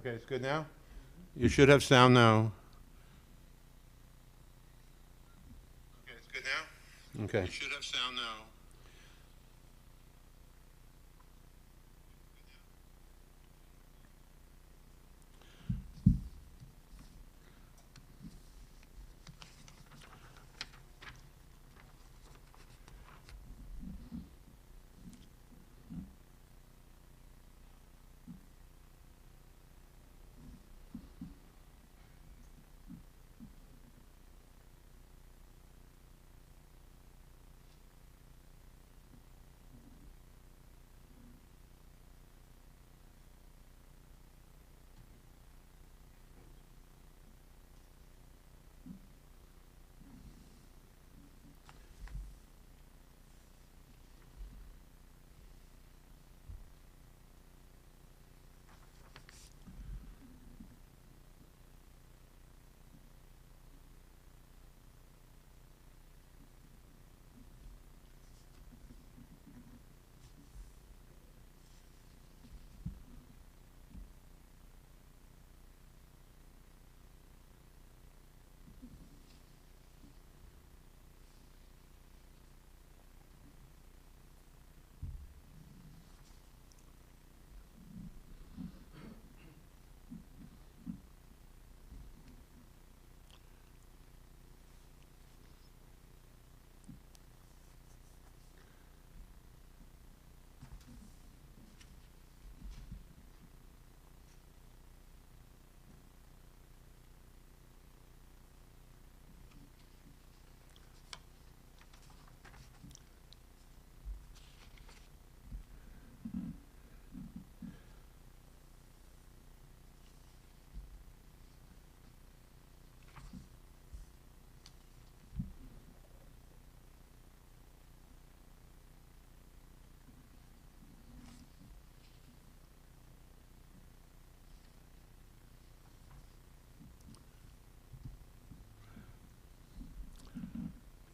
Okay, it's good now? You should have sound now. Okay, it's good now? Okay. You should have sound now.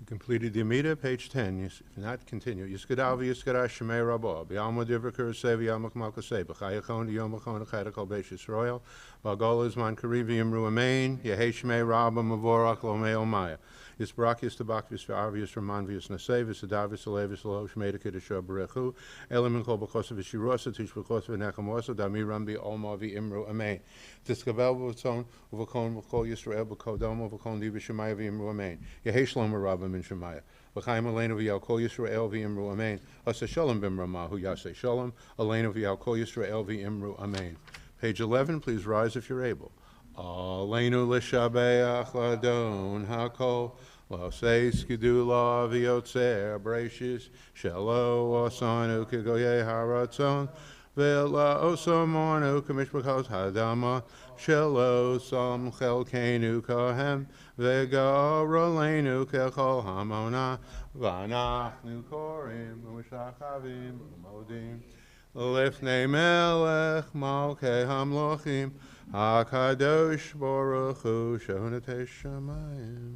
Completed the Amida, page 10. If not, continue. Yiskadav Yiskadav Shemei Rabah. B'alma Divra Sevi Yalmak Malkasei. B'chayachon Yomachon Chayrakal Beis Yisrael. V'agol Izman Karivi Yimru Amein. Yehei Shemei Rabah Mavorach Lomei Omaya. Yisbrak Yistabak Yisvar Yisraman Yisnasei. Yisadav Yisalev Yisalo Shemei Kedisha Berechu. Elim Kol B'chosav Yishirosa. Tish B'chosav Nechamosa. Dami Rambi Olma V'imru Amein. Tiskavel V'tzon V'kon V'kol Yisrael B'kodom V'kon Div Shemai V'imru Amein. Yehei Shlomo Rabah Min Shemaya. V'chaim Aleinu V'yal Kol Yisrael V'imru Amein. Asa Shalom B'mramahu Yaseh Shalom. Aleinu V'yal Kol Yisrael V'imru Amein. Page 11, please rise if you're able. Aleinu L'shabeach L'adon HaKol. L'seis Gedula V'yotzer Brachis. Shelo Osanu Kigoye Haratzon. V'la Osamonu Kamishbakos Hadama. Shelo Sam Chelkenu Kohem. V'garolenu Kechol Hamona. V'anachnu Korim V'mishachavim V'modim. Lifnei Melech Malkei Hamlochim. HaKadosh Baruch Hu Shonatei Shamayim.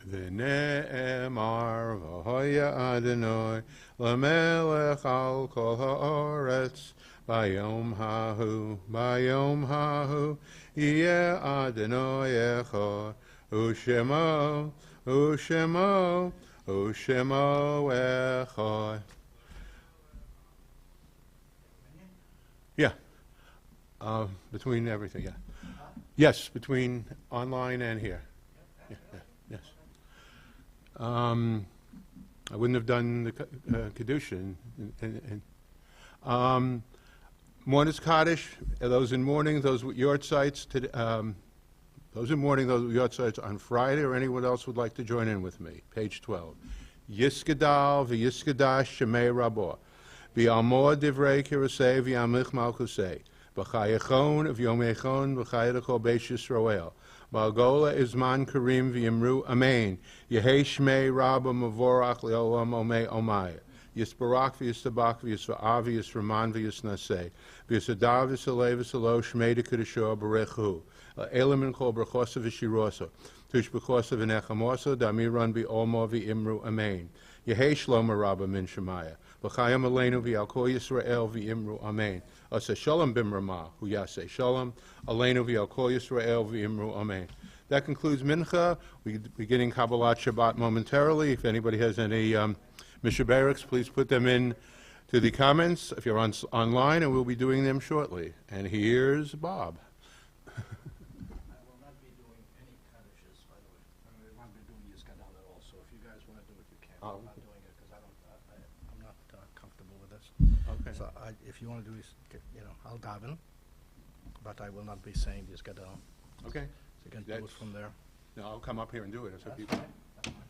V'ne'emar v'hoya Adonai l'melech al kol ha'aretz bayom hahu yeh Adonai echad u'shemo echad. Yeah, between everything, yeah. Yes, between online and here. Yeah, yeah, yes. I wouldn't have done the Kedushin. Mourner's Kaddish, those in mourning, those with yard sites, those in mourning, those with yard sites on Friday, or anyone else would like to join in with me. Page 12. Yiskadal v'yiskadash shemei rabah. V'yalmor divrei kirasei v'yamlich malkusei. V'chayachon v'yomechon v'chayachol beis Yisrael. Malgola Izman Karim V'Yimru Amein. Yehei Shmei Rabba Mavorach Leolam Omei Omaya. Yisbarak v'yistabak v'yisva'av v'yisraman v'yisnaseh. V'yisadav v'yisalev v'yisalo shmei d'kedusho b'rechu. Elam kol brachos v'shiroso. Tush b'chos v'nechamoso damiran b'olmo v'imru amen. Yehei shlomo rabba min shemaya. V'chayam aleinu v'al kol Yisrael v'imru amen. Asa shalom b'mramah hu yaseh shalom. Aleinu v'al kol Yisrael v'imru amen. That concludes Mincha. We're beginning Kabbalat Shabbat momentarily. If anybody has any Mishabarics, please put them in to the comments if you're online, and we'll be doing them shortly. And here's Bob. I will not be doing any Kaddish, by the way. I will not be doing Yizgadal at all. So if you guys want to do it, you can. Oh. I'm not doing it because I'm not comfortable with this. Okay. So if you want to do this, I'll daven, but I will not be saying Yizgadal. Okay. So you can do it from there. No, I'll come up here and do it. That's you fine. That's fine.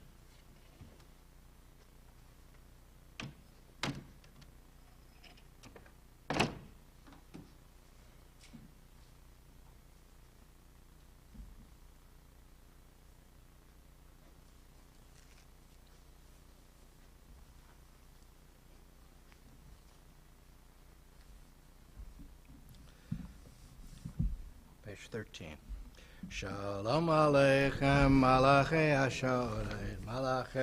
Page 13. Shalom Aleichem, Malachi Asharet, Malachi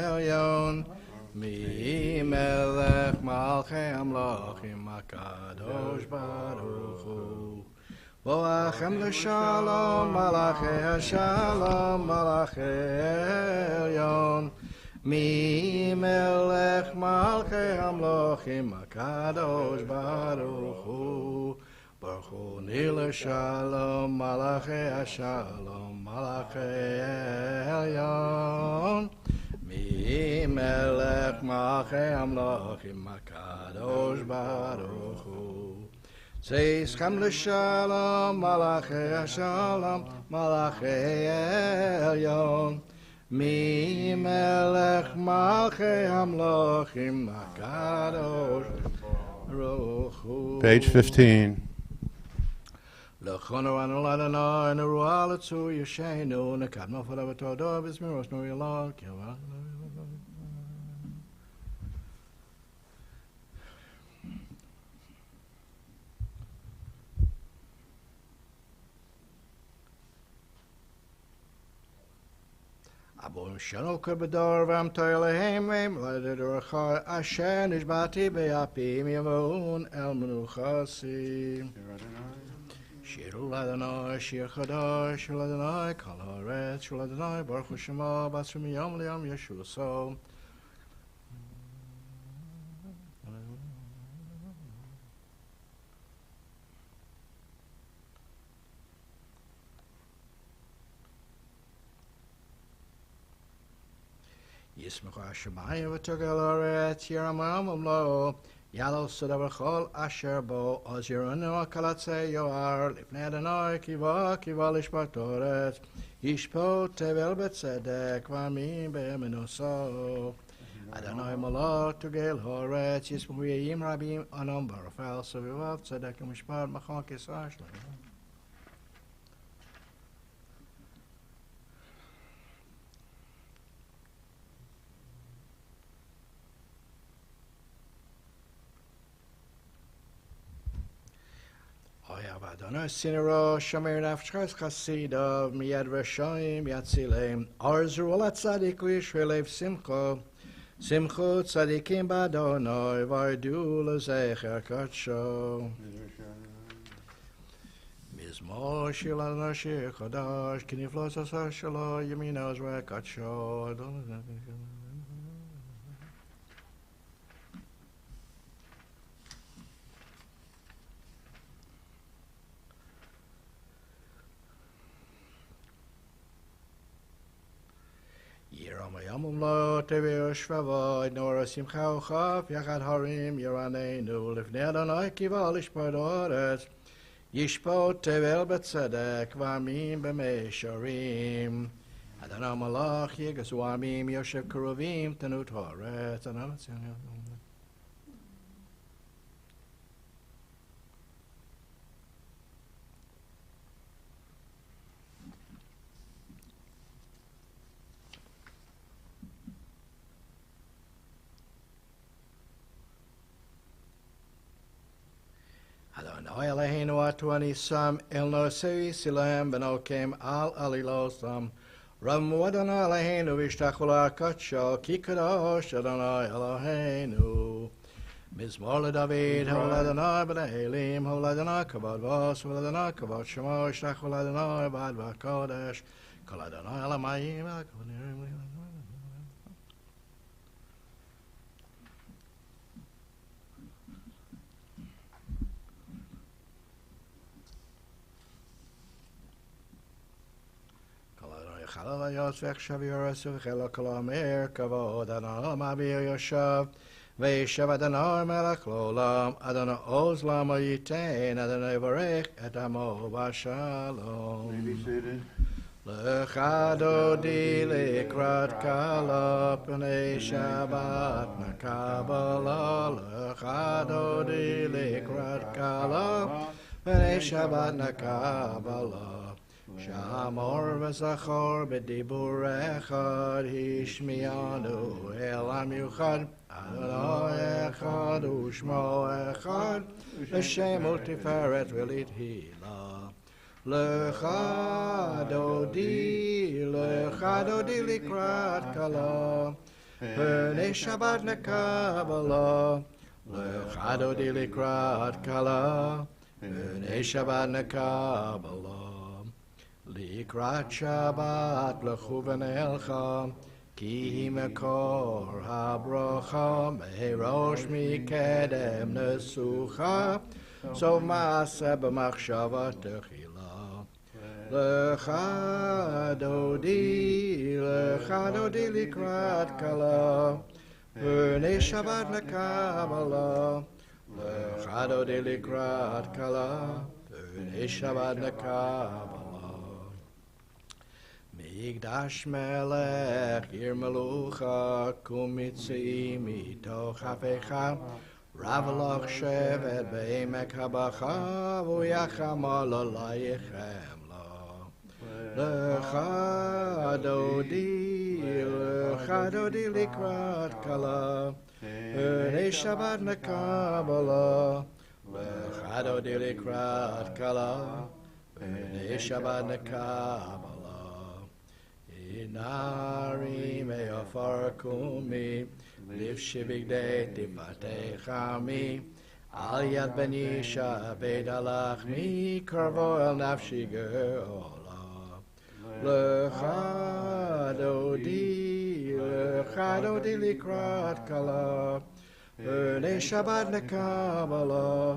Elyon, Mi Melech Malchi Amlochim, HaKadosh Baruch Hu. Boachem L'Shalom, Malachi Shalom, Malachi Elyon, Mi Melech Malchi Amlochim, HaKadosh Baruch Hu. Baruch Hu Nila Shalom, Malachi Shalom, Malachi Elyon, Mi Melech Malchi Amlochim, HaKadosh Baruch Hu. Zeischem L'Shalom, Malachi Shalom, Malachi Elyon, Mi Melech Malchi Amlochim, HaKadosh Baruch Hu. Page 15. L'chono anu l'Adonai, neruah l'tzu yeshenu, nekadmo forever todo, v'zmiros nu yilok. Abum shano kebedor v'am toilehem v'em l'adorcha asher nishbati be'apim yavon el menuchasi. Shir l'Adonai, Shir Chadash, Shir l'Adonai, Kol haaretz, Shir l'Adonai, Baruch Hu Shemo, Basra miyom liyom Yeshu so. Yismechu Hashemayim v'togel haaretz, Yeramam umlo. Yalo Sudavar Chol Asher Bo Oz Yeronu Akalatse Yoar Lifnei Adonai Kiva Lishpat Toret Yishpo Tevel Betzedek V'Amim Be'Menuso Adonai Malot Tugel Horetz Yismu Yeyim Rabim Anom Barafel Sevivav Tzedek Mishpat Machon Kisash. Adonai Sinero Shomer Nafshas Chasidov Miyad Rashaim Yatzilem Arzu Olat Tzadik V'Yishvelev Simcho Simcho Tzadikim B'Adonai V'Ardu L'Zecher Katsho Mizmor Shil Adonai Shir Chodash Kiniflos Asar Shalo Yemino Zrek Katsho Yamum lo teveo shvavoid nor simcha uchaf yachad harim yoraneinu lifnei Adonai kiva lishpot oretz yishpot tevel betzedek v'amim b'meisharim Adonai malach yigazu amim yoshev keruvim tenut haaretz Adonai Eloheinu atuani sam elno sei silem benokem al alilosam. Ramu Adonai Eloheinu vishtachula katsha ki kadosh Adonai Eloheinu. Mizmor David, Hol Adonai b'Nehilim, Hol Adonai kavod vos, Hol Adonai kavod shemo, Ishtachol Adonai b'ad v'kodesh, Kol Adonai alamayim, Kol Adonai chalal yosvech shavir esuvchelo kol amir kavod Adonai ma'avir yoshav. וישב אדוני מלך לעולם, אדוני עוז לעמו ייתן, אדוני יברך את עמו בשלום. לך דודי לקראת כלה, פני שבת נקבלה. לך דודי לקראת כלה, פני שבת נקבלה. שמור וזכור בדיבור אחד, השמיענו אל המיוחד. אדוני אחד ושמו אחד, לשם ולתפארת ולתהילה. לך דודי לקראת כלה, פני שבת נקבלה. לך דודי לקראת כלה, פני שבת נקבלה. לקראת שבת לכו ונלכה, כי היא מקור הברכה, מראש מקדם נסוכה, סוף מעשה במחשבה תחילה. לך דודי לקראת כלה, פני שבת נקבלה. לך דודי לקראת כלה, פני שבת נקבלה. מקדש מלך עיר מלוכה, קום מצאי מתוך אפיך, רב לך שבט בעמק הבכה, והוא יחמל עלייך חמלה. לך דודי לקראת כלה, פני שבת נקבלה. לך דודי לקראת כלה, פני שבת נקבלה. נערי מעפר קומי, לבשי בגדי תפתח עמי, על יד בני שבט הלחמי, קרבו אל נפשי גאולה. לך דודי לקראת כלה, פני שבת נקבלה.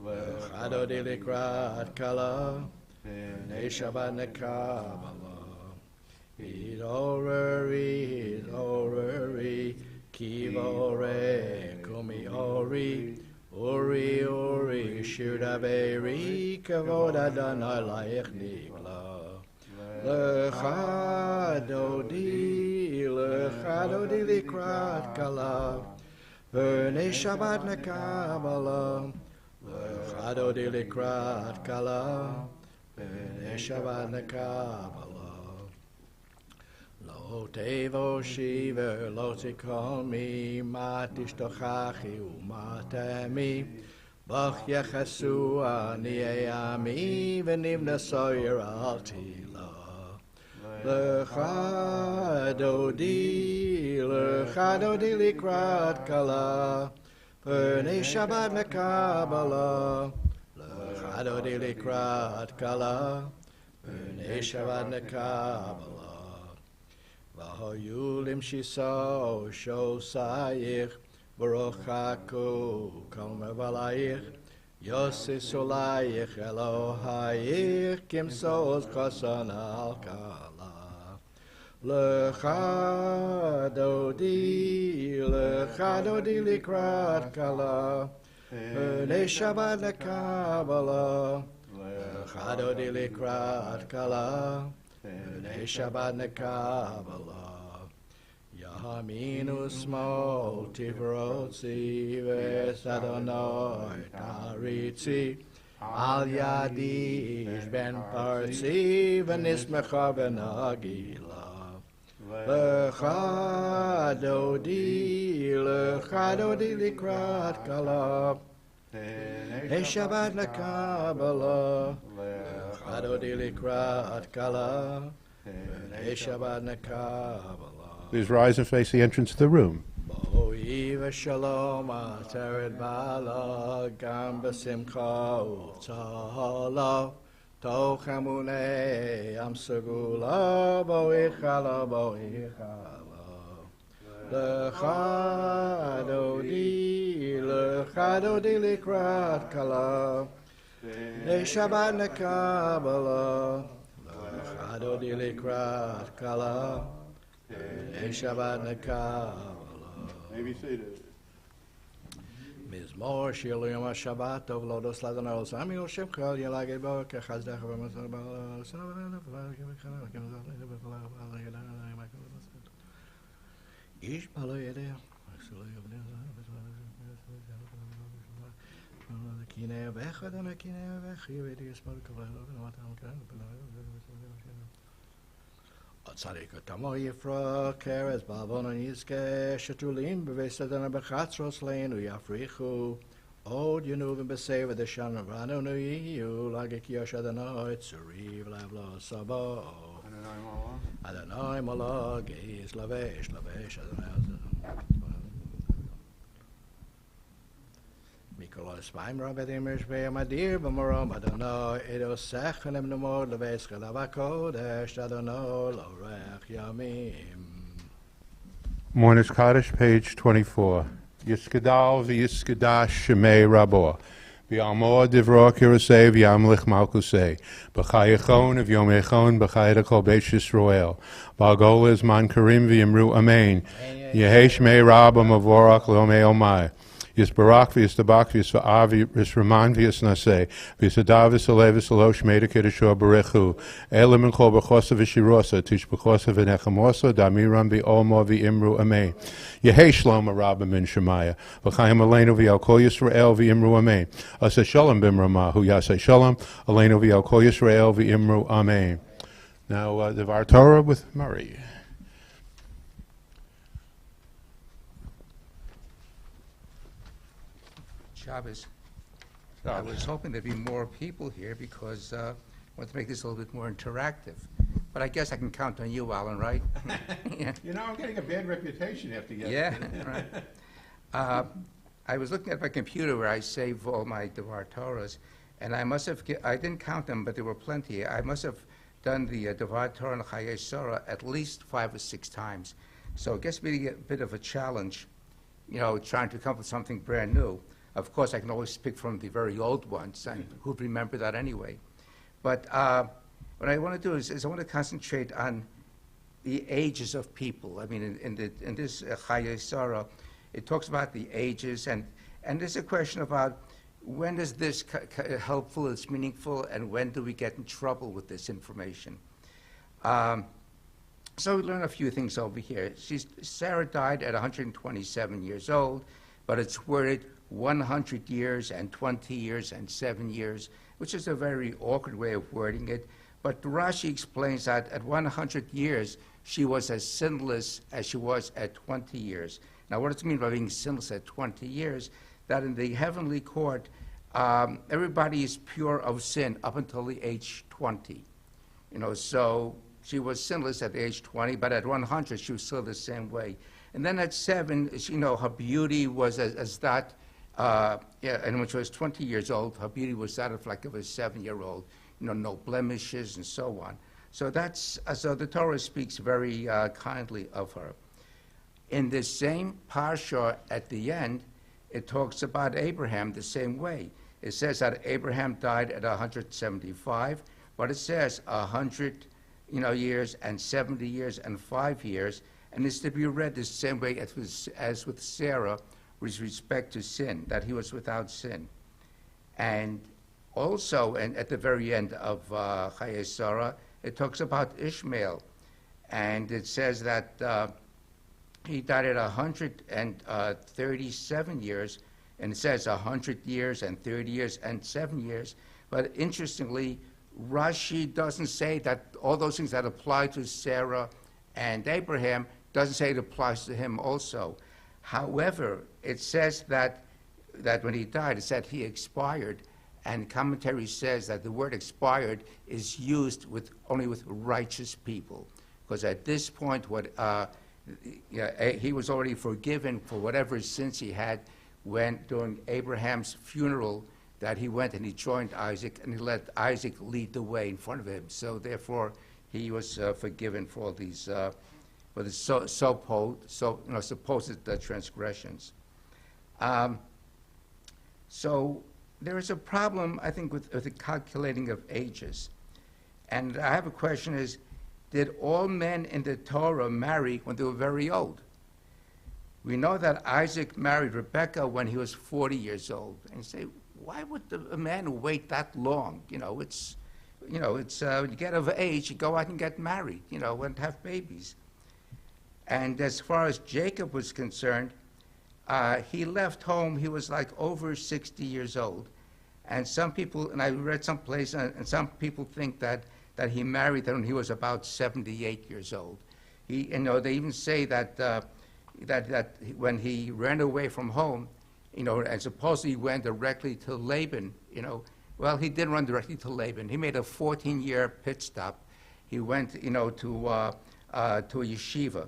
לך דודי לקראת כלה, פני שבת נקבלה. התעוררי, כי בורא קומי אורי, שיר דברי, כבוד אדוני לך נגלה. לך דודי לקראת כלה, פני שבת נקבלה. לך דודי לקראת כלה, פני שבת נקבלה. לא תבושי ולא תקומי, מה תשתוכחי ומה תמי, בך יחסו עניי עמי, ונמנסו אל תהילה. לך דודי לקראת כלה, פני שבת נקבלה. לך דודי לקראת כלה, פני שבת נקבלה. והיו למשיסו שוסייך, ברוך חכו כל מבלייך, יוסיסו לייך אלוהייך, כמסוז חסן על כלה. לך דודי לקראת כלה, פני שבת נקבלה. לך דודי לקראת כלה, פני שבת נקבלה. ימין ושמאל תפרוצי, ואת אדוני תריצי, על ידי איש בן פרצי, ונשמחה ונגילה. לך דודי לקראת כלה, Shabbat nekabala, Chadodi likrat kala, Shabbat nekabala. Please rise and face the entrance of the room. Bo'iv shalom ateret bala, gam b'simcha u'tzala, toch emunei am segula, bo'ichala, bo'ichala. Lecha dodi likrat kala, Shabbat nekabala, Lecha dodi likrat kala, Shabbat nekabala. Maybe seated. Mizmor shir yom HaShabbat tov lodos ladon al sami ul shem kol yelaged bo kechazdech v'masar ba'al ish balo yedeh kinei v'echad ana kinei v'echi v'edi yismar kavay Tzadik Tamo Yifra Keres Balbon Yizke Shatulim Bevesadana Bechatzros Leinu Yafrichu Od Yenuvim Beseva the Shan Rano Nu Yiyu Lagik Yoshadano Tsuri Vlavlo Sabo Adonai Mola Geis Lavesh Lavesh Adonai Mikolai Spaim Rabbedim Rishbei Madir B'morom Adonai Edo Sechenem Numod Leveis Chelavakodesh Adonai Lorech Yamim. Mourner's Kaddish, page 24. Yiskadal v'yiskadash shemei rabo. V'yamor divro kirasei v'yamlich malkusei. B'chayechon v'yomechon b'chayedakol beis Yisroel. Ba'gol man karim v'yimru amen. Yehesh shemei rabba mavorach l'omei omai. Yisbarak v'yistabak v'yisva'av v'yisraman v'yisnaseh v'yisadav v'yisalev v'yisalo shmei dekidashua barechu elim and kol b'chosa v'shirosa tish b'chosa v'nechamosa damiram v'omo v'imru amen Yehei shlom arabim in Shemaya v'chayim aleinu v'yal kol Yisrael v'imru amen Aseh shalom b'mrama hu yaseh shalom aleinu v'yal kol Yisrael v'imru amen. Now the Var Torah with Murray. Shabbos. I was hoping there'd be more people here because I want to make this a little bit more interactive. But I guess I can count on you, Alan, right? Yeah. You know, I'm getting a bad reputation after yesterday. Yeah, right. I was looking at my computer where I save all my Devar Torahs, and I must have, I didn't count them, but there were plenty. I must have done the Devar Torah and Chayei Sarah at least 5 or 6 times. So it gets me a bit of a challenge, you know, trying to come up with something brand new. Of course, I can always pick from the very old ones, and who'd remember that anyway? But what I want to do is I want to concentrate on the ages of people. I mean, in this Chayei Sarah, it talks about the ages, and there's a question about when is this helpful, it's meaningful, and when do we get in trouble with this information? So we learn a few things over here. Sarah died at 127 years old, but it's worded 100 years and 20 years and 7 years, which is a very awkward way of wording it. But Rashi explains that at 100 years, she was as sinless as she was at 20 years. Now, what does it mean by being sinless at 20 years? That in the heavenly court, everybody is pure of sin up until the age 20. You know, so she was sinless at the age 20, but at 100, she was still the same way. And then at 7, you know, her beauty was as that. And when she was 20 years old, her beauty was that of like of a 7-year-old, you know, no blemishes and so on. So that's, so the Torah speaks very kindly of her. In the same parsha at the end, it talks about Abraham the same way. It says that Abraham died at 175, but it says 100, you know, years and 70 years and 5 years, and it's to be read the same way as with Sarah, with respect to sin, that he was without sin. And also, and at the very end of Chayei Sarah, it talks about Ishmael. And it says that he died at 137 years, and it says 100 years and 30 years and 7 years. But interestingly, Rashi doesn't say that all those things that apply to Sarah and Abraham doesn't say it applies to him also. However, it says that that when he died, it said he expired, and commentary says that the word expired is used only with righteous people, because at this point, he was already forgiven for whatever sins he had when during Abraham's funeral, that he went and he joined Isaac, and he let Isaac lead the way in front of him. So therefore, he was forgiven for all these for the supposed transgressions. So there is a problem, I think, with the calculating of ages. And I have a question is, did all men in the Torah marry when they were very old? We know that Isaac married Rebekah when he was 40 years old. And you say, why would a man wait that long? When you get of age, you go out and get married, and have babies. And as far as Jacob was concerned, he left home, he was like over 60 years old. And some people, and I read someplace, and some people think that he married when he was about 78 years old. They even say that when he ran away from home, and supposedly he went directly to Laban, well, he didn't run directly to Laban. He made a 14-year pit stop. He went, to a yeshiva.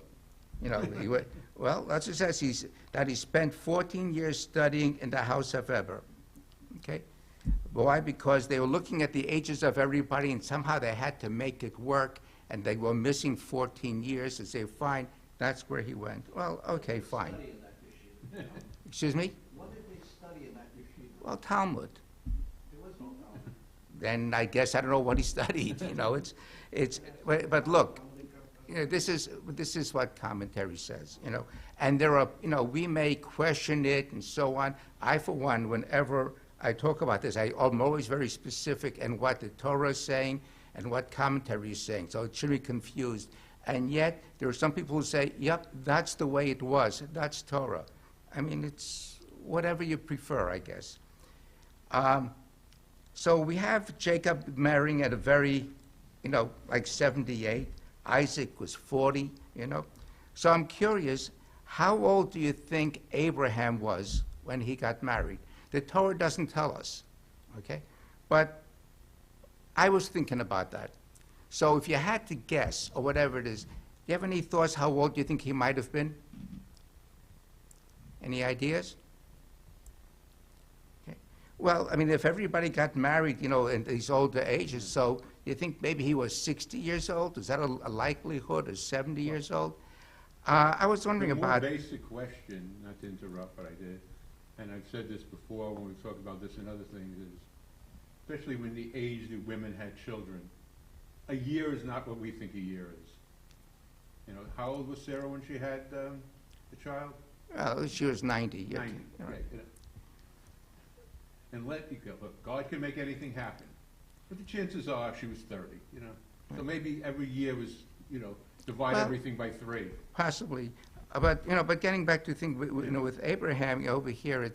Well, that's what it says, that he spent 14 years studying in the house of Eber. Okay? Why? Because they were looking at the ages of everybody, and somehow they had to make it work, and they were missing 14 years, and say, fine, that's where he went. Well, okay, fine. Excuse me? What did they study in that yeshiva? Well, Talmud. There was no Talmud. Then I guess I don't know what he studied. But look, this is what commentary says. And there are, we may question it and so on. I, for one, whenever I talk about this, I'm always very specific in what the Torah is saying and what commentary is saying. So it shouldn't be confused. And yet, there are some people who say, yep, that's the way it was. That's Torah. I mean, it's whatever you prefer, I guess. So we have Jacob marrying at a very, like 78. Isaac was 40, So I'm curious, how old do you think Abraham was when he got married? The Torah doesn't tell us, okay? But I was thinking about that. So if you had to guess, or whatever it is, do you have any thoughts how old do you think he might have been? Any ideas? Okay. Well, I mean, if everybody got married, in these older ages, so you think maybe he was 60 years old? Is that a likelihood, or 70 years old? I was wondering about... The more basic question, not to interrupt, but I did, and I've said this before when we talk about this and other things, is especially when the age that women had children, a year is not what we think a year is. How old was Sarah when she had the child? Well, she was 90. 90, right. And look, God can make anything happen. But the chances are she was 30, So maybe every year was, divide everything by 3. Possibly. But getting back to the thing, with Abraham over here,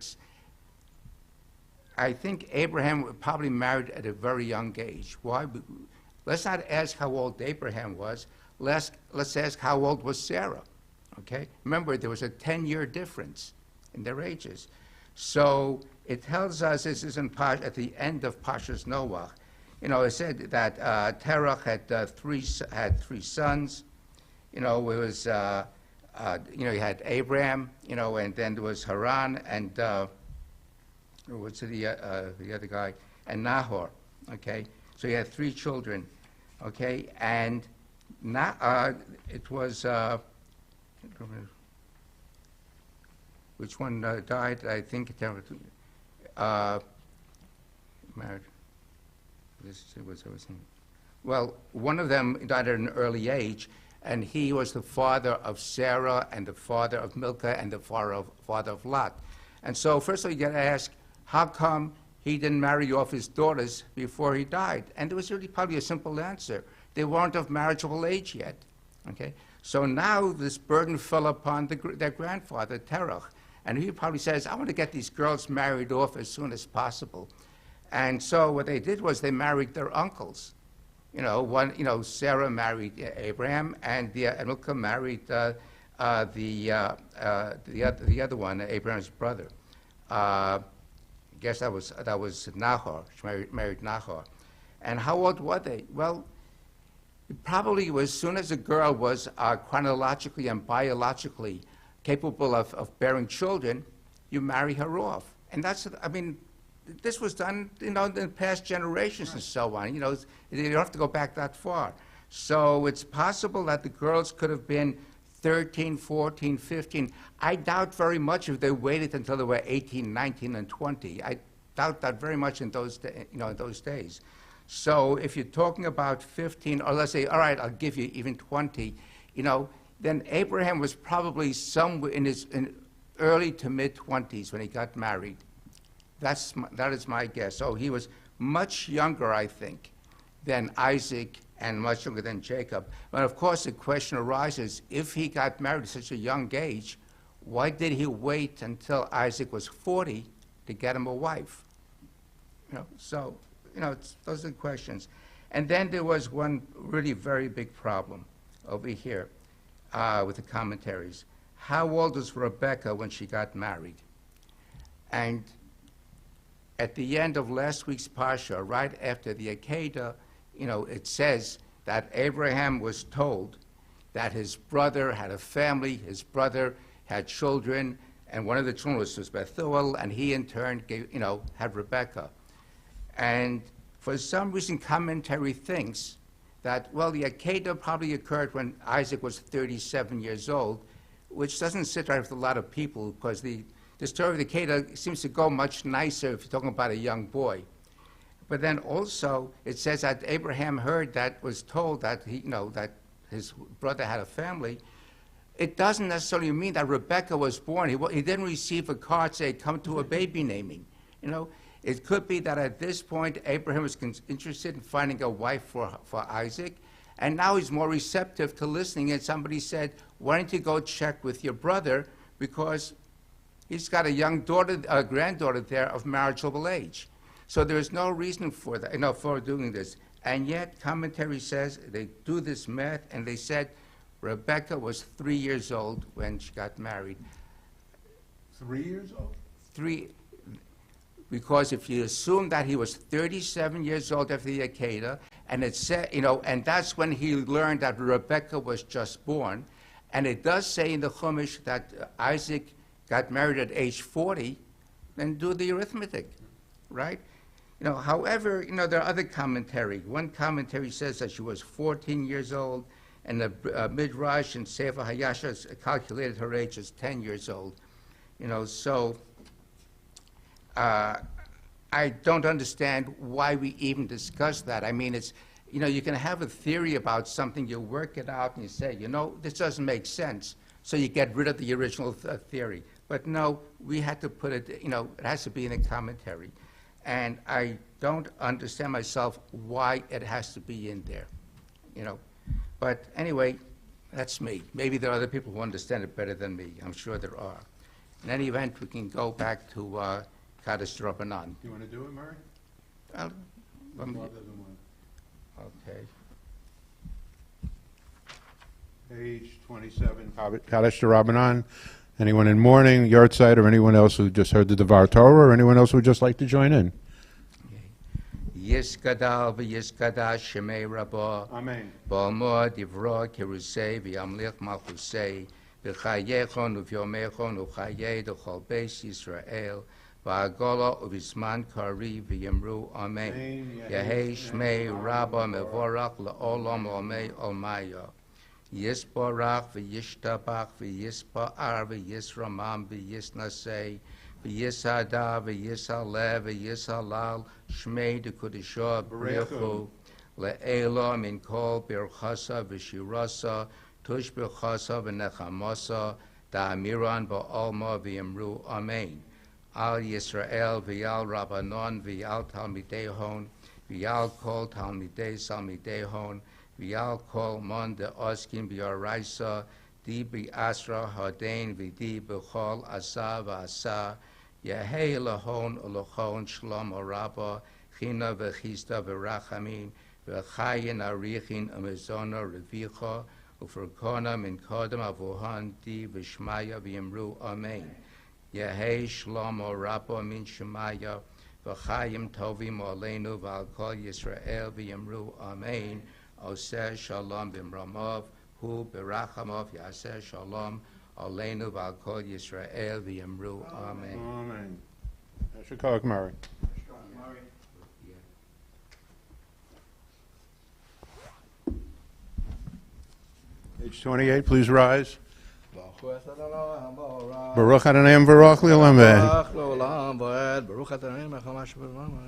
I think Abraham probably married at a very young age. Why? Let's not ask how old Abraham was. Let's ask how old was Sarah. Okay? Remember, there was a 10-year difference in their ages. So it tells us, this is at the end of Pashas Noach. It said that Terach had three sons. It was you had Abraham. And then there was Haran and what's the other guy, and Nahor. Okay, so he had 3 children. Okay, and it was which one died? I think married. Well, one of them died at an early age, and he was the father of Sarah and the father of Milcah and the father of Lot. And so first of all, you got to ask, how come he didn't marry off his daughters before he died? And there was really probably a simple answer. They weren't of marriageable age yet. Okay? So now this burden fell upon their grandfather, Terach. And he probably says, I want to get these girls married off as soon as possible. And so what they did was they married their uncles. Sarah married Abraham, and Milcah married the other one, Abraham's brother. I guess that was Nahor. She married Nahor. And how old were they? Well, it probably was as soon as a girl was chronologically and biologically capable of bearing children, you marry her off. And that's, I mean, this was done, in past generations and so on. You don't have to go back that far. So it's possible that the girls could have been 13, 14, 15. I doubt very much if they waited until they were 18, 19, and 20. I doubt that very much in those days. So if you're talking about 15, or let's say, all right, I'll give you even 20, then Abraham was probably somewhere in his early to mid-20s when he got married. That is my guess. So he was much younger, I think, than Isaac and much younger than Jacob. But of course, the question arises, if he got married at such a young age, why did he wait until Isaac was 40 to get him a wife? Those are the questions. And then there was one really very big problem over here with the commentaries. How old was Rebecca when she got married? And at the end of last week's Parsha, right after the Akedah, it says that Abraham was told that his brother had a family, his brother had children, and one of the children was Bethuel, and he in turn had Rebecca. And for some reason, commentary thinks that, well, the Akedah probably occurred when Isaac was 37 years old, which doesn't sit right with a lot of people, because the story of the Akedah seems to go much nicer if you're talking about a young boy. But then also, it says that Abraham was told that that his brother had a family. It doesn't necessarily mean that Rebecca was born. He didn't receive a card saying, come to a baby naming. It could be that at this point, Abraham was interested in finding a wife for Isaac, and now he's more receptive to listening, and somebody said, why don't you go check with your brother, because he's got a young daughter, a granddaughter there of marriageable age. So there's no reason for that, for doing this. And yet, commentary says, they do this math, and they said Rebecca was 3 years old when she got married. 3 years old? Because if you assume that he was 37 years old after the Akedah, and it said, and that's when he learned that Rebecca was just born, and it does say in the Chumash that Isaac got married at age 40, then do the arithmetic, right? However, there are other commentary. One commentary says that she was 14 years old, and the Midrash and Sefer Hayashas calculated her age as 10 years old. So I don't understand why we even discuss that. I mean, it's, you can have a theory about something, you work it out, and you say, this doesn't make sense, so you get rid of the original theory. But no, we had to put it, it has to be in a commentary. And I don't understand myself why it has to be in there, But anyway, that's me. Maybe there are other people who understand it better than me. I'm sure there are. In any event, we can go back to Kaddish Rabbanan. You want to do it, Murray? Okay. Page 27, Kaddish Rabbanan. Anyone in mourning, yahrzeit, or anyone else who just heard the Devar Torah, or anyone else who would just like to join in? Yiskadal v'yiskadash shemei rabba. Amen. Balmo divro kirusei v'yamlich malchusei v'chayechon uv'yomechon u'chayei d'chol beis Yisrael v'agola uv'isman kari v'yemru Amen. Yehei shmei rabba mevorach la'olam l'omei olmaya. Yisborach v'yishtabach v'yispa'ar v'yisramam v'yisnasei v'yishada v'yishalev v'yishalal shmei d'kudisho b'rechu le'elo min kol birchasa v'shirasa tush birchasa v'nechamasa da'amiran ba'olma v'yemru Amen. Al Yisrael v'yal Rabbanon v'yal Talmidei v'yal kol Talmidei Salmidei V'yal kol mon de oskin b'yoraisa, di b'asra hadein v'di b'chol asa v'asa, yehei lahon u'lachon shlom araba, china v'chista v'rachamim, v'chayin arichin u'mezona revicha, u'furkona min kodem avuhan di v'shmaya v'yemru Amen. Yehei Shlomo Rabbo Min Shemaya V'chayim Tovim Oleinu V'al Kol Yisrael V'yamru Amen. Oseh Shalom B'mramov Hu B'rachamov Yaseh Shalom Oleinu V'al Kol Yisrael V'yamru Amen. Amen. Shakok Murray. Page 28, please rise. Baruch Adonai Baruch L'olam V'ed. Baruch Adonai Mechamash B'Rama.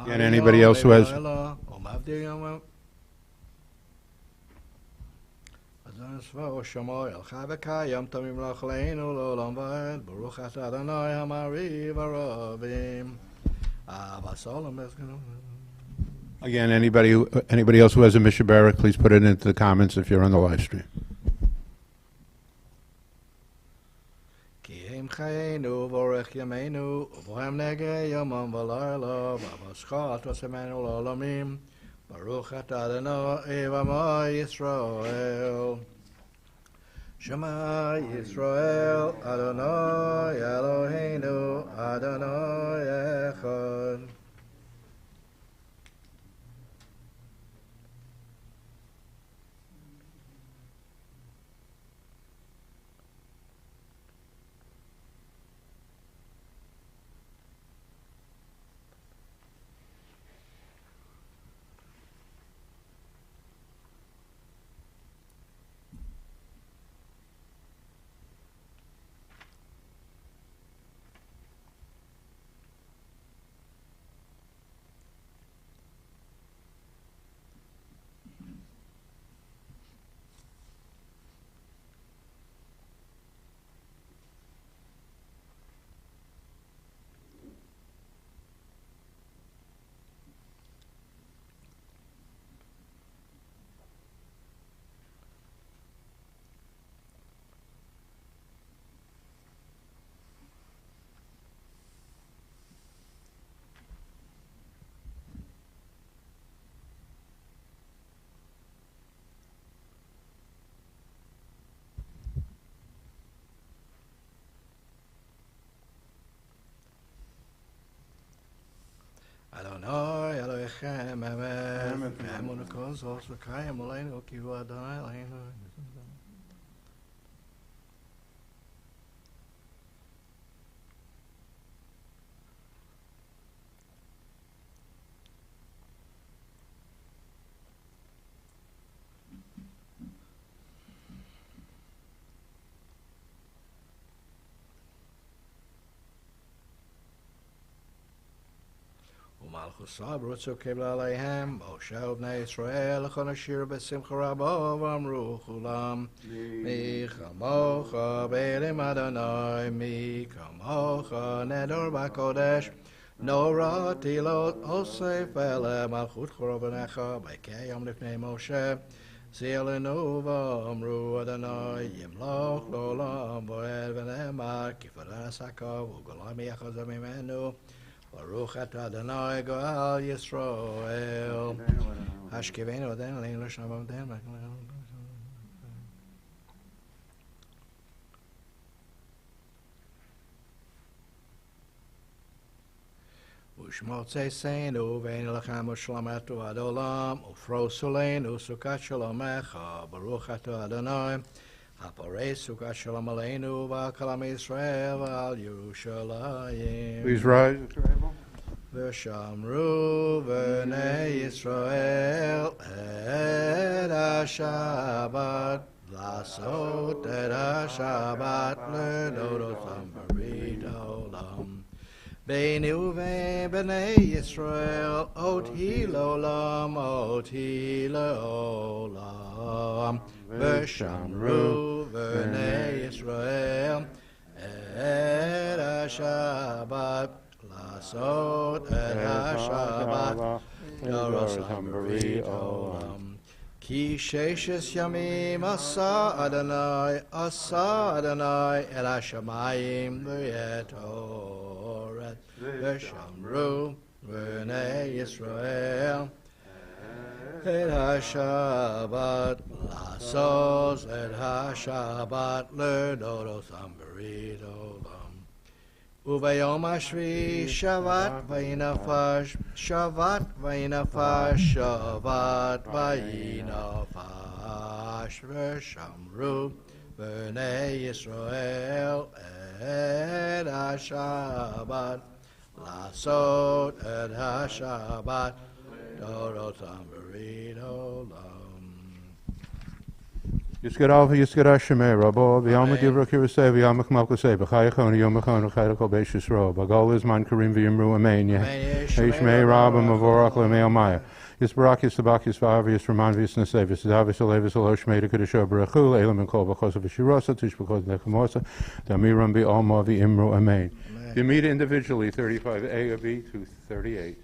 And anybody else who has... Baruch Adonai Hamari Varavim. Again, anybody else who has a Mishabara, please put it into the comments if you're on the live stream. Ki im chayenu vorech yameinu uvohem nege yomam v'layla v'avaschat v'semenu l'olamim Baruch atah Adonai Evamai Yisrael Shema Yisrael Adonai Eloheinu Adonai Echad. Adonai Elohechem Emet Emun Kozos V'Kayim Oleinu Ki Hu Adonai Eloheinu. Malchus Sabrutzu Kibla Aleihem Moshe Ubnei Yisrael Lechon Ashir B'Simcha Rabbo V'Amru Chulam Mi Chamocha B'Elim Adonai Mi Chamocha Nedor B'Kodesh Nora Tilot Osef Ele Malchut Chorovanecha B'Keyom Lifnei Moshe Zielenu V'Amru Adonai Yimloch L'Olam V'Ed V'Nemar Kifaras HaKov U'Golam Yechazam Imenu Baruch atah Adonai Goal Yisrael. Hashkevenu Adonai Leinu L'Shavam Adonai. Ushmot Tzeisenu Ve'en Lachem U'Shlamatu Ad Olam Ufrosuleinu Sukat Shalomecha Baruch atah Adonai Haparei Sukat Shalom Aleinu V'Kalam Yisrael V'Al Yerushalayim. Please rise, if you're able. V'shamru v'nei Yisrael et ha-Shabbat Lasot et ha-Shabbat L'nodotam Barit Olam Beinu v'bnei Yisrael Oti l'olam Oti l'olam V'shamru v'nei Yisrael et ha-Shabbat Lasot et ha-Shabbat L'nodotam Barit Olam Ki sheshes yamim asa Adonai el hashamayim v'yetoret v'shamru v'nei Yisrael et hashabat Lasos et ha-Shabbat ledoros amberit olam. Uvayom hashvi Shabbat vayinafash, Shabbat vayinafash, Shabbat vayinafash, v'shamru b'nei Yisrael et ha-Shabbat, lasot et ha-Shabbat doros amberit olam. Yisgadal v'yisgadal shemei rabo, v'yalma divra kirasei, v'yalma k'malkasei, b'chayachon, yom achon, v'chayachol beis Yisrael, b'gol izman karim v'yimru amen, yeshmei rabba, mavorach l'mei omaya, yisbarak, yistabak, yisvav, yisraman, yisnasei, yisadav, yisalev, yisalo, shmei, d'kadisho, b'rachul, elam, and kol, b'chos of v'shirosa, tish, b'chos nechamosa, d'amiram, b'alma, v'imru amen. You meet individually, 35A of B to 38.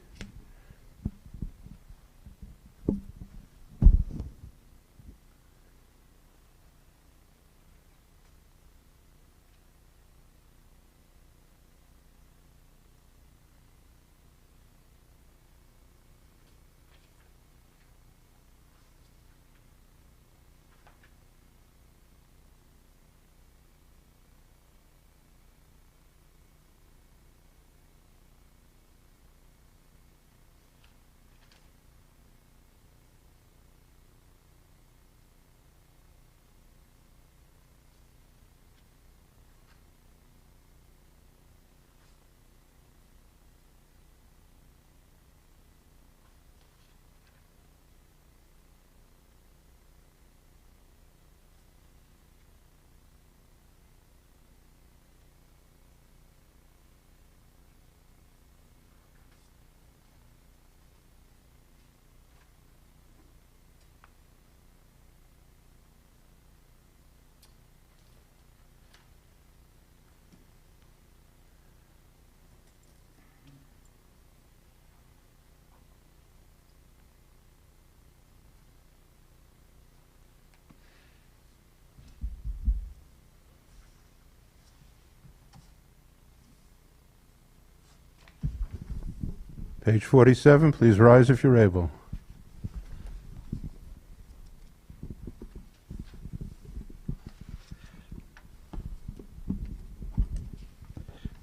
Page 47, please rise if you're able.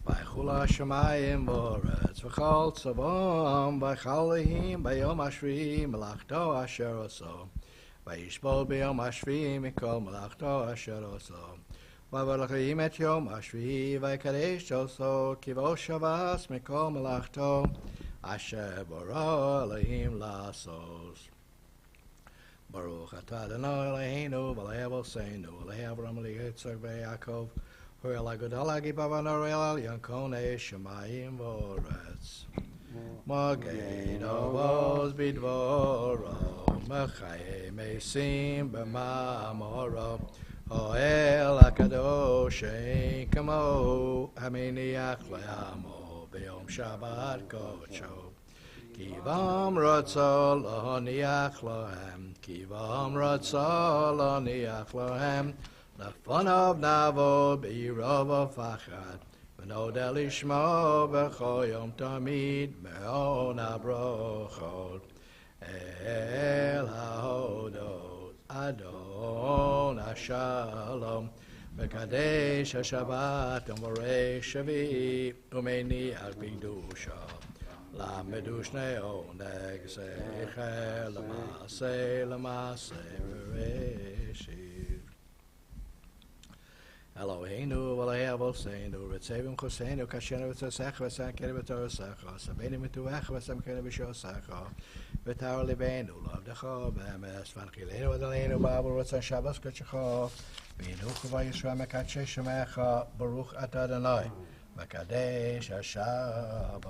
Vaychul ha-shamayim v'oretz v'chol tzavom v'chalihim b'yom hashvi melachto asher oso v'yishbol b'yom hashvi mikol melachto asher oso v'avalachim et yom hashvi v'ykadesh oso kivo shavas mikol melachto asher bara Elohim lasos. Baruch atah Adonai Eloheinu v'le'av oseinu v'le'av Avram Yitzchak v'Yaakov Hoyal HaGadol HaGibav HaNorel Yankonei Shemayim V'oretz Maged Avos Bidvoro Mechayei Mesim B'mamoro Hoel HaKadosh Ein Kamo Haminiach Le'amo B'yom Shabbat Kodsho Kivam Ratzah L'honiach Lohem Kivam Ratzah L'honiach Lohem Lefonav Navod B'yirov Afachad V'nodeh Lishmo B'chol Yom Tamid Me'on HaBrochot El HaHodot Adon HaShalom V'kadesh HaShabbat U'moreh Shavi U'meniach B'kedusha Lamedu Shnei Oneg Zecher L'maseh V'reshit Eloheinu v'le'av oseinu ritzevim choseinu kashenu v'tzosecha v'sankenu v'torosecha sabeinu v'tuvecha v'samkenu v'shosecha v'tar libeinu l'avdecha v'emes v'anchilenu v'adaleinu b'abul ritzon shabbos k'tchecha v'inuchu v'yisra mekatshei shemecha baruch atah Adonai v'kadesh ha-Shabbat.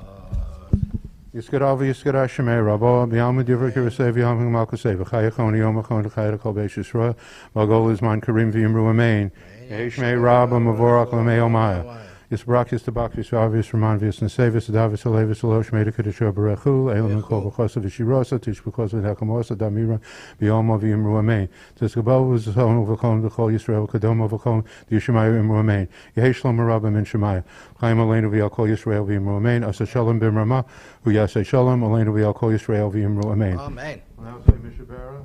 Yisgadal v'yisgadal shemei rabo, b'yalma divra kirasei v'yalma malkasei, v'chayachon yom achon v'chayachol beis Yisrael, v'agol izman karim v'yimru amen. Yeshmei rabba mavorach l'mei omaya. Yisbarak yistabak yisvav yisraman v'yisnasei v'sadav v'salev v'salo shmei d'kadisho b'rachul, elam and kol b'chosa v'shirosa, tish b'chos v'nekamosa, damira b'yalma v'yimru amen. Tizgabal v'zahon v'chon v'chol Yisrael, kadom v'chon v'yishmayu imru amen. Yehi shlom rabba min shemaya. Chaim aleinu v'yal kol Yisrael v'yimru amen. Asa shalom b'mrama, hu yasei shalom, aleinu v'yal kol Yisrael v'yimru amen. Amen. Now say Mishabara.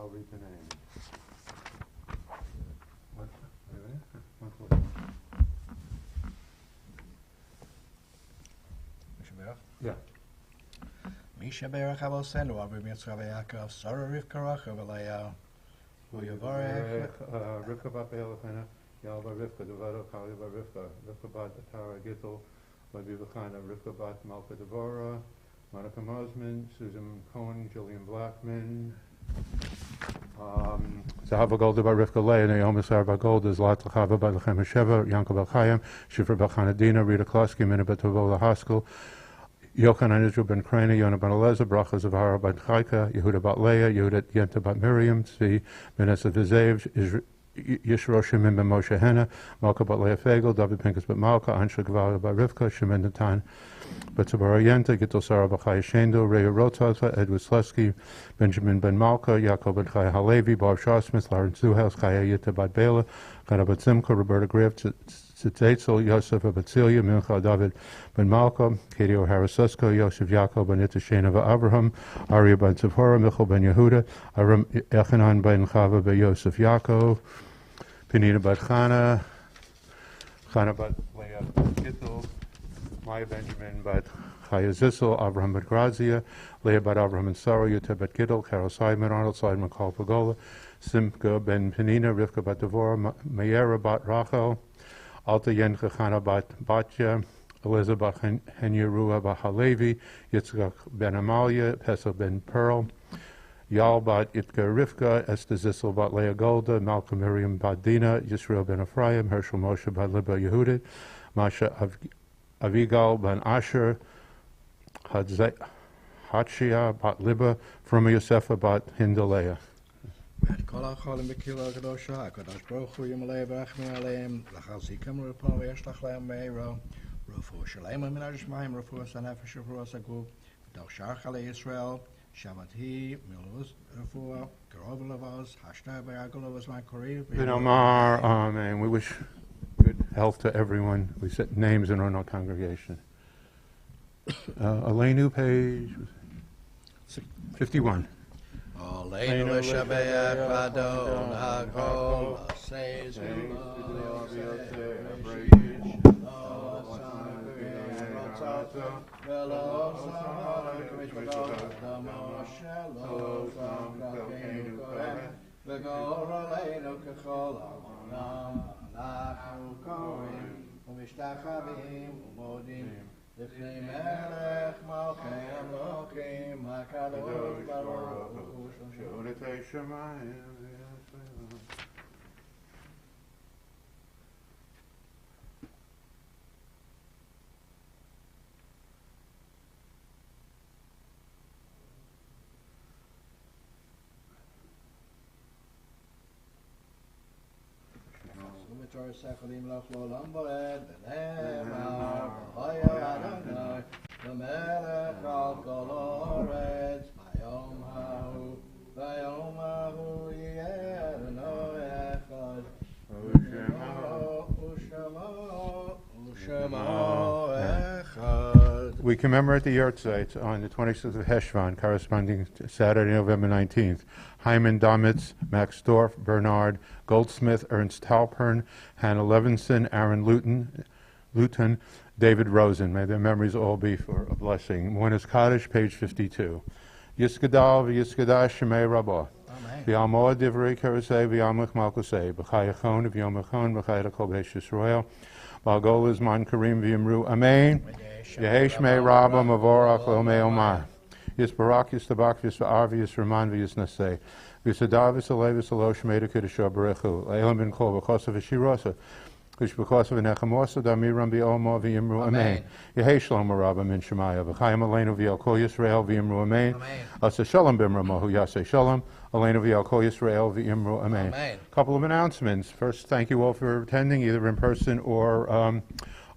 I'll read the name. What? Yeah. Misha Berach Avosenu, Avim Yitzchak Yaakov, Sarah Rivka Rachel, V'Leah, Uyavarech, Rivka bat Be'elachena, Yalva Rivka, Devado, Kaliva Rivka, Rivka bat Atara Gittel, Levi V'chana, Rivka bat Malka Devora, Monica Mosman, Susan Cohen, Jillian Blackman, Zahava Golda bar Rivka Leah, Naomi Sarah bar Golda, Zlat L'chava bar Lechem Sheva, Yankel bar Chaim, Shifra bar Chanadina, Rita Klosky, Mina bat Tovola Haskell, Yochanan Israel ben Krena, Yonah ben Elazar, Bracha Zavara ben Chaika, Yehuda bat Leah, Yehuda Yenta bat Miriam, Tzvi ben Esa V'Zev, Yishro Shimon ben Moshe Hena, Malka bat Leah Fagel, David Pinkas bat Malka, Ansha Gevara bat Rivka, Shimon Natan bat Tzabara Yenta, Gittel Sarah bat Chaya Shendo, Rhea Rotata, Edward Slesky, Benjamin ben Malka, Yaakov ben Chaya Halevi, Barb Shaw-Smith, Lawrence Zuhaus, Chaya Yita bat Bela, Chana bat Simcha, Roberta Graff, Tzitzel, Yosef Abatzilia, Mincha David ben Malka, Katie O'Hara Susko, Yosef Yaakov ben Itashena Avraham, Arya ben Tzipora, Michal ben Yehuda, Aram Echanan ben Chava ben Yosef Yaakov, Penina bat Chana, Chana bat Leah Gittel, Maya Benjamin bat Chaya Zissel, Avraham bat Grazia, Leah bat Avraham and Sarah, Yutta bat Gittel, Carol Seidman, Arnold Seidman, Kal Pagola, Simcha ben Penina, Rivka bat Devora, Mayera bat Rachel, Alta Yencha Chana bat Batya, Elizabeth Henyarua bat Halevi, Yitzchak ben Amalia, Pesach ben Pearl, Yal bat Itka Rivka, Esther Zissel bat Leah Golda, Malcolm Miriam bat Dina, Yisrael ben Ephraim, Herschel Moshe bat Liba Yehudit, Masha Avigal ben Asher, Hatshia bat Liba, Fruma Yosefa bat Hindaleah. כל החולים בקהילה הקדושה, הקדוש ברוך הוא ימלא ברחמים עליהם, לחזיקם ולרפאם וישלח להם מהירו, רפואה שלהם מן השמיים, רפואת הנפש ורפואת הגוף, בתוך שאר חלי ישראל, שבת היא מלוז רפואה, קרוב לבוז, השתה בירגל ובזמן קריב. Omar, amen. We wish good health to everyone. We set names in our congregation. Aleinu, page 51. Aleinu l'shabeach v'adon ha'kol ha'seis v'lo sam v'mishpatot damo shelo sam kakenu kohen v'gor aleinu k'chol ha'monam אנחנו קוראים ומשתחווים ומודים לפני מלך מלכי המלכים הקדוש ברוך הוא שורתי שמיים Torah Sechalim Lach L'Olam Vaed V'Ne'emar V'Hoya Adonai V'Melech Al Kol Haaretz V'Yom Ha'u V'Yom Ha'u Yeh Adonai Echad U'Shemo Echad. We commemorate the Yahrzeit on the 26th of Heshvan, corresponding to Saturday, November 19th. Hyman Domitz, Max Dorf, Bernard Goldsmith, Ernst Halpern, Hannah Levinson, Aaron Luton, David Rosen. May their memories all be for a blessing. Mourner's Kaddish, page 52. Yiskadal v'yiskadash shemei rabah. V'yal moed divrei kerusei v'yal mech malkusei. B'chayachon v'yom echon v'chayat kol beis Yisrael. Ba'gol izman karim v'yimru amen. Yehesh shmei rabah mavorach l'omei omah. Yisbarak, Yistabak, Yisva'ar, Yisraman, Yisnaseh. Yisadav, Yisalev, Yisalo, Shemeda, Kiddusha, Barechu. Elam ben Kol, B'chosav, Yishirosa. B'chosav, Nechamosa, Damiram, B'olmo, V'yimru, Amen. Yehei Shalom, Rabba, Min Shemaya. V'chayim, Aleinu, V'yal Kol Yisrael, V'yimru, Amen. Asa Shalom, B'mramohu, Yaseh Shalom. Aleinu, V'yal Kol Yisrael, V'yimru, Amen. Couple of announcements. First, thank you all for attending, either in person or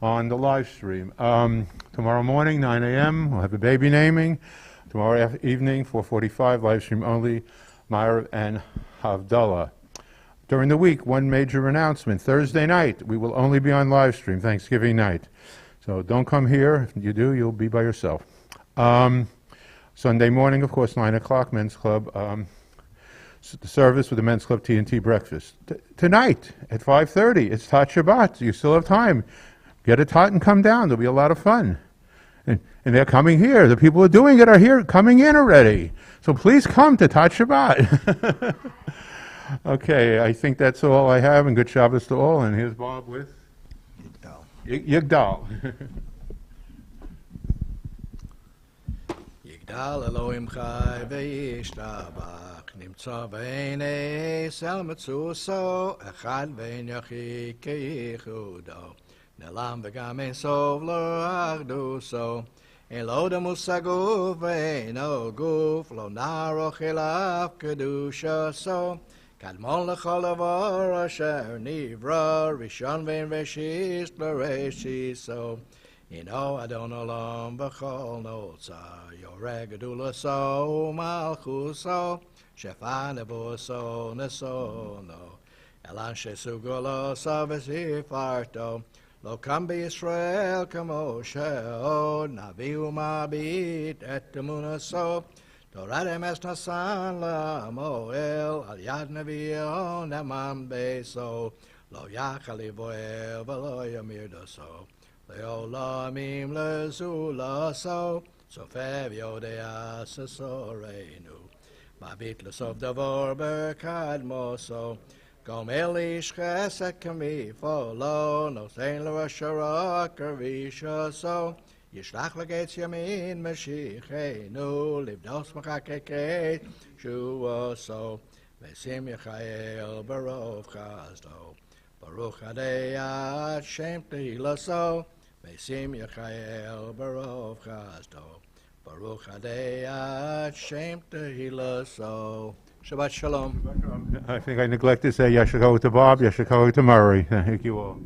on the live stream. Tomorrow morning, 9 a.m., we'll have a baby naming. Tomorrow evening, 4:45, live stream only, Ma'ariv and Havdalah. During the week, one major announcement. Thursday night, we will only be on live stream, Thanksgiving night. So don't come here. If you do, you'll be by yourself. Sunday morning, of course, 9 o'clock, Men's Club. the service with the men's club tea and tea breakfast. Tonight at 5:30, it's Tot Shabbat. You still have time. Get a tot and come down. There'll be a lot of fun. And they're coming here. The people who are doing it are here, coming in already. So please come to Tot Shabbat. Okay, I think that's all I have, and good Shabbos to all. And here's Bob with Yigdal. יגדל אלוהים חי וישתבח, נמצא בעיני סל מצוסו, אחד ואין יחיד כייחודו, נעלם וגם אין סוף לא אחדוסו, אין לו דמוס הגוף ואינו גוף, לא נערוך אליו קדושתו, קדמון לכל דבר אשר נברא, ראשון ואין ראשית בראשיתו. Ino Adon Olam b'chol notza, Yoreh gedulaso malchuso, Shefa nevuso nesono, Elan shesugoloso v'sifarto, Lo kam b'Yisrael kamo she'od, Naviu mabit et emunaso, Torah emes nasan la'moel, Al yad nevi'on emam beso, Lo yachal yivoel v'lo yamir doso, Leolamim lezulaso, sofev yodea sesorenu. Mabit lesov davor berkadmoso, gom elish chesed kamifolo, nosein l'rashara kervishaso, yishlach legetz yamin meshichenu, livdos machakeket shuaso, vesim yechael barov chazdo, Baruch Adei Shem Tehilaso, Mesim Yechael Barov Chazdo, Baruch Adei Shem Tehilaso. Shabbat Shalom. I think I neglected to say Yeshua to Bob, Yeshua to Murray. Thank you all.